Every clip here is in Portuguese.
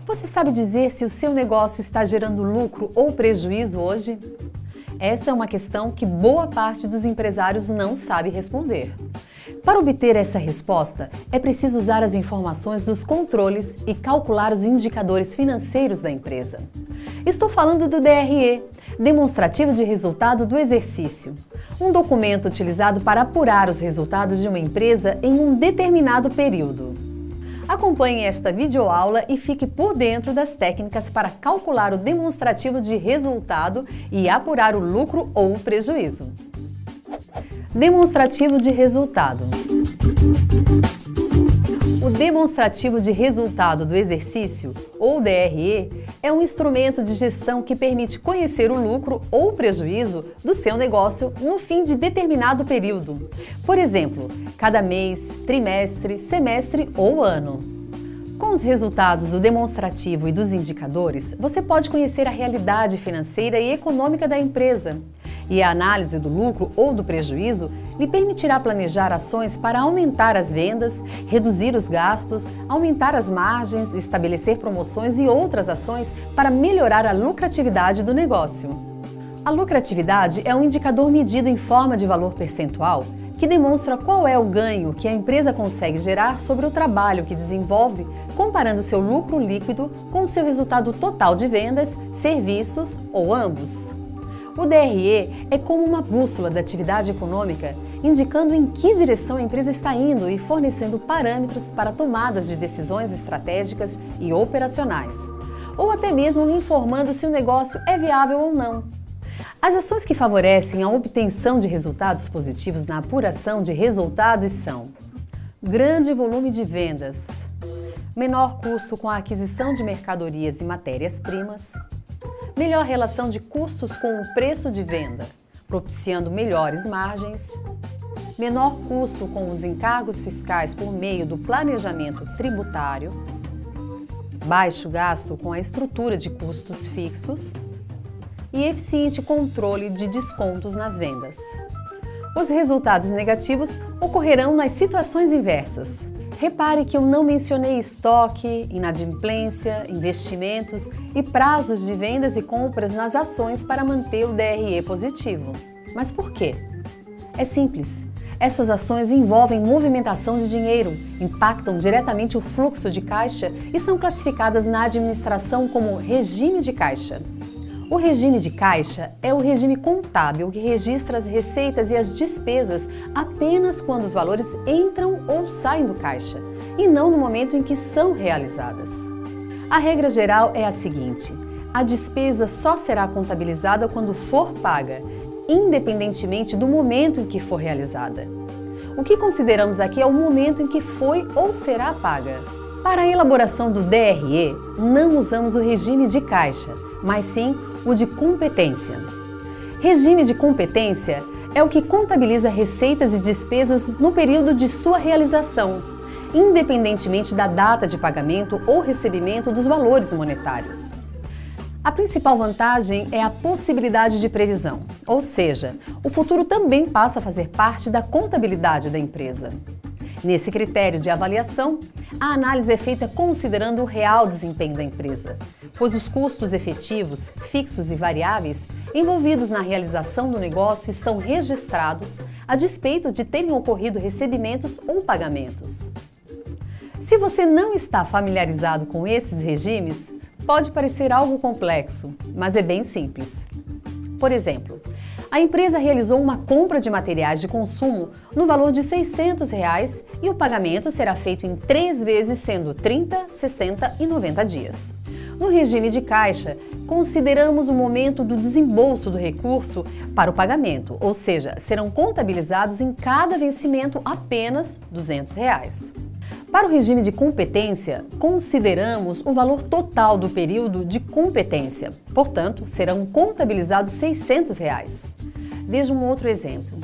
Você sabe dizer se o seu negócio está gerando lucro ou prejuízo hoje? Essa é uma questão que boa parte dos empresários não sabe responder. Para obter essa resposta, é preciso usar as informações dos controles e calcular os indicadores financeiros da empresa. Estou falando do DRE, Demonstrativo de Resultado do Exercício, um documento utilizado para apurar os resultados de uma empresa em um determinado período. Acompanhe esta videoaula e fique por dentro das técnicas para calcular o demonstrativo de resultado e apurar o lucro ou o prejuízo. Demonstrativo de resultado. O demonstrativo de resultado do exercício, ou DRE, é um instrumento de gestão que permite conhecer o lucro ou prejuízo do seu negócio no fim de determinado período. Por exemplo, cada mês, trimestre, semestre ou ano. Com os resultados do demonstrativo e dos indicadores, você pode conhecer a realidade financeira e econômica da empresa. E a análise do lucro ou do prejuízo lhe permitirá planejar ações para aumentar as vendas, reduzir os gastos, aumentar as margens, estabelecer promoções e outras ações para melhorar a lucratividade do negócio. A lucratividade é um indicador medido em forma de valor percentual que demonstra qual é o ganho que a empresa consegue gerar sobre o trabalho que desenvolve, comparando seu lucro líquido com o seu resultado total de vendas, serviços ou ambos. O DRE é como uma bússola da atividade econômica, indicando em que direção a empresa está indo e fornecendo parâmetros para tomadas de decisões estratégicas e operacionais, ou até mesmo informando se o negócio é viável ou não. As ações que favorecem a obtenção de resultados positivos na apuração de resultados são: grande volume de vendas, menor custo com a aquisição de mercadorias e matérias-primas, melhor relação de custos com o preço de venda, propiciando melhores margens, menor custo com os encargos fiscais por meio do planejamento tributário, baixo gasto com a estrutura de custos fixos e eficiente controle de descontos nas vendas. Os resultados negativos ocorrerão nas situações inversas. Repare que eu não mencionei estoque, inadimplência, investimentos e prazos de vendas e compras nas ações para manter o DRE positivo. Mas por quê? É simples. Essas ações envolvem movimentação de dinheiro, impactam diretamente o fluxo de caixa e são classificadas na administração como regime de caixa. O regime de caixa é o regime contábil que registra as receitas e as despesas apenas quando os valores entram ou saem do caixa, e não no momento em que são realizadas. A regra geral é a seguinte: a despesa só será contabilizada quando for paga, independentemente do momento em que for realizada. O que consideramos aqui é o momento em que foi ou será paga. Para a elaboração do DRE, não usamos o regime de caixa, mas sim o de competência. Regime de competência é o que contabiliza receitas e despesas no período de sua realização, independentemente da data de pagamento ou recebimento dos valores monetários. A principal vantagem é a possibilidade de previsão, ou seja, o futuro também passa a fazer parte da contabilidade da empresa. Nesse critério de avaliação, a análise é feita considerando o real desempenho da empresa, pois os custos efetivos, fixos e variáveis envolvidos na realização do negócio estão registrados a despeito de terem ocorrido recebimentos ou pagamentos. Se você não está familiarizado com esses regimes, pode parecer algo complexo, mas é bem simples. Por exemplo, a empresa realizou uma compra de materiais de consumo no valor de R$ 600 e o pagamento será feito em 3 vezes, sendo 30, 60 e 90 dias. No regime de caixa, consideramos o momento do desembolso do recurso para o pagamento, ou seja, serão contabilizados em cada vencimento apenas R$ 200. Para o regime de competência, consideramos o valor total do período de competência, portanto, serão contabilizados R$ 600. Veja um outro exemplo.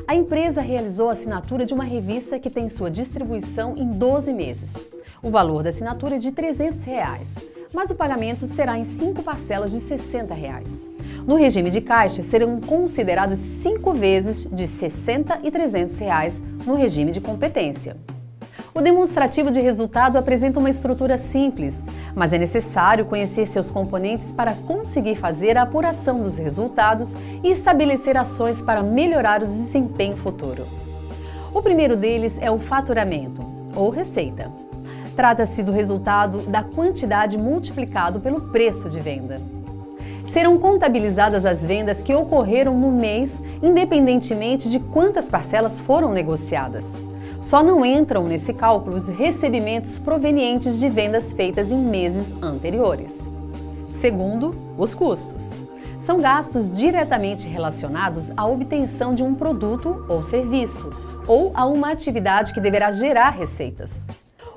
A empresa realizou a assinatura de uma revista que tem sua distribuição em 12 meses. O valor da assinatura é de R$ 300, mas o pagamento será em 5 parcelas de R$ 60. No regime de caixa, serão considerados 5 vezes de R$ 60 e R$ 300 no regime de competência. O demonstrativo de resultado apresenta uma estrutura simples, mas é necessário conhecer seus componentes para conseguir fazer a apuração dos resultados e estabelecer ações para melhorar o desempenho futuro. O primeiro deles é o faturamento, ou receita. Trata-se do resultado da quantidade multiplicado pelo preço de venda. Serão contabilizadas as vendas que ocorreram no mês, independentemente de quantas parcelas foram negociadas. Só não entram nesse cálculo os recebimentos provenientes de vendas feitas em meses anteriores. Segundo, os custos. São gastos diretamente relacionados à obtenção de um produto ou serviço, ou a uma atividade que deverá gerar receitas.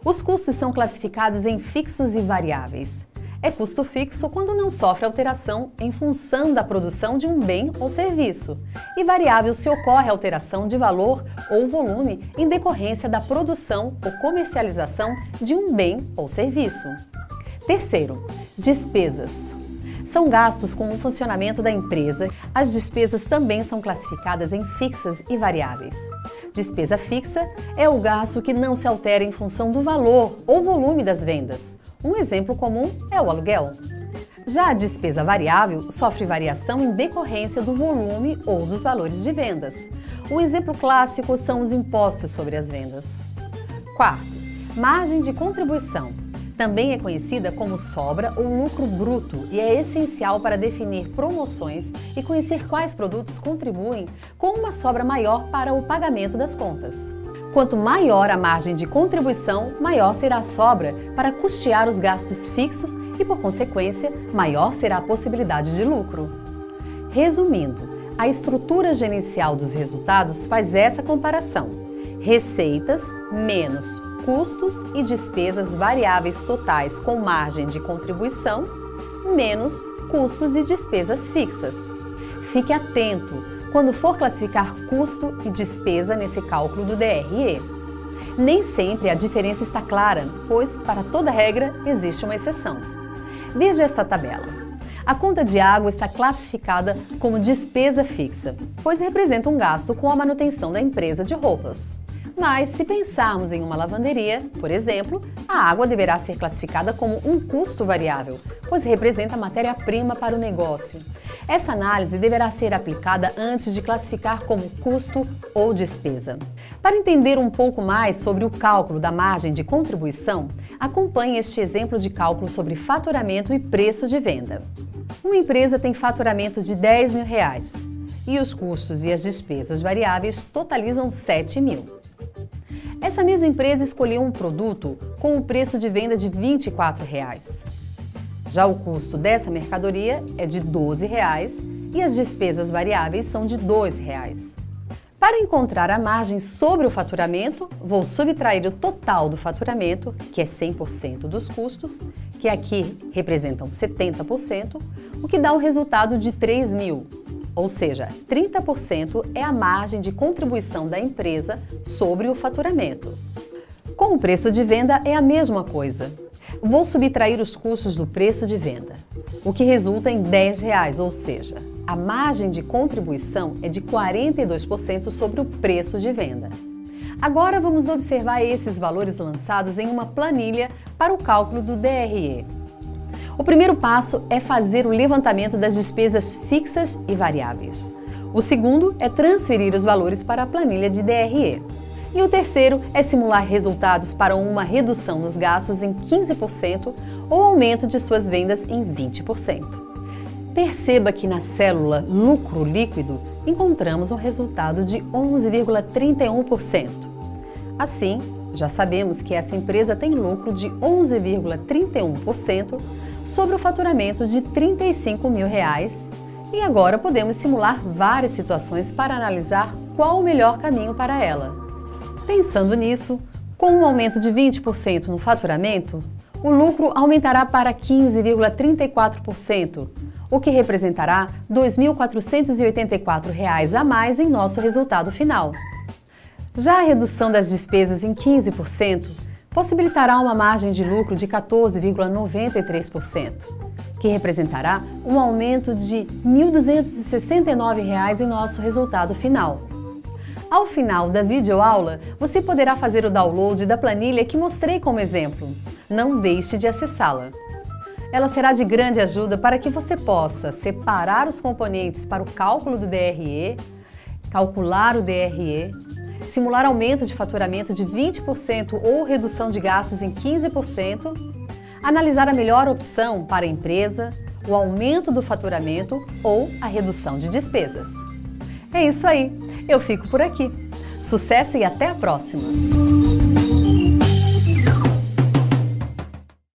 Os custos são classificados em fixos e variáveis. É custo fixo quando não sofre alteração em função da produção de um bem ou serviço, e variável se ocorre alteração de valor ou volume em decorrência da produção ou comercialização de um bem ou serviço. Terceiro, despesas. São gastos com o funcionamento da empresa. As despesas também são classificadas em fixas e variáveis. Despesa fixa é o gasto que não se altera em função do valor ou volume das vendas. Um exemplo comum é o aluguel. Já a despesa variável sofre variação em decorrência do volume ou dos valores de vendas. Um exemplo clássico são os impostos sobre as vendas. Quarto, margem de contribuição. Também é conhecida como sobra ou lucro bruto e é essencial para definir promoções e conhecer quais produtos contribuem com uma sobra maior para o pagamento das contas. Quanto maior a margem de contribuição, maior será a sobra para custear os gastos fixos e, por consequência, maior será a possibilidade de lucro. Resumindo, a estrutura gerencial dos resultados faz essa comparação: receitas menos custos e despesas variáveis totais com margem de contribuição menos custos e despesas fixas. Fique atento quando for classificar custo e despesa nesse cálculo do DRE. Nem sempre a diferença está clara, pois para toda regra existe uma exceção. Veja esta tabela. A conta de água está classificada como despesa fixa, pois representa um gasto com a manutenção da empresa de roupas. Mas, se pensarmos em uma lavanderia, por exemplo, a água deverá ser classificada como um custo variável, pois representa matéria-prima para o negócio. Essa análise deverá ser aplicada antes de classificar como custo ou despesa. Para entender um pouco mais sobre o cálculo da margem de contribuição, acompanhe este exemplo de cálculo sobre faturamento e preço de venda. Uma empresa tem faturamento de R$10 mil e os custos e as despesas variáveis totalizam R$7 mil. Essa mesma empresa escolheu um produto com o preço de venda de R$24. Já o custo dessa mercadoria é de R$12 e as despesas variáveis são de R$2. Para encontrar a margem sobre o faturamento, vou subtrair o total do faturamento, que é 100% dos custos, que aqui representam 70%, o que dá o resultado de R$3 mil. Ou seja, 30% é a margem de contribuição da empresa sobre o faturamento. Com o preço de venda é a mesma coisa. Vou subtrair os custos do preço de venda, o que resulta em R$10, ou seja, a margem de contribuição é de 42% sobre o preço de venda. Agora vamos observar esses valores lançados em uma planilha para o cálculo do DRE. O primeiro passo é fazer o levantamento das despesas fixas e variáveis. O segundo é transferir os valores para a planilha de DRE. E o terceiro é simular resultados para uma redução nos gastos em 15% ou aumento de suas vendas em 20%. Perceba que na célula lucro líquido encontramos um resultado de 11,31%. Assim, já sabemos que essa empresa tem lucro de 11,31% sobre o faturamento de R$35 mil e agora podemos simular várias situações para analisar qual o melhor caminho para ela. Pensando nisso, com um aumento de 20% no faturamento, o lucro aumentará para 15,34%, o que representará R$ 2.484 a mais em nosso resultado final. Já a redução das despesas em 15% possibilitará uma margem de lucro de 14,93%, que representará um aumento de R$ 1.269 em nosso resultado final. Ao final da videoaula, você poderá fazer o download da planilha que mostrei como exemplo. Não deixe de acessá-la. Ela será de grande ajuda para que você possa separar os componentes para o cálculo do DRE, calcular o DRE, simular aumento de faturamento de 20% ou redução de gastos em 15%, analisar a melhor opção para a empresa, o aumento do faturamento ou a redução de despesas. É isso aí! Eu fico por aqui. Sucesso e até a próxima!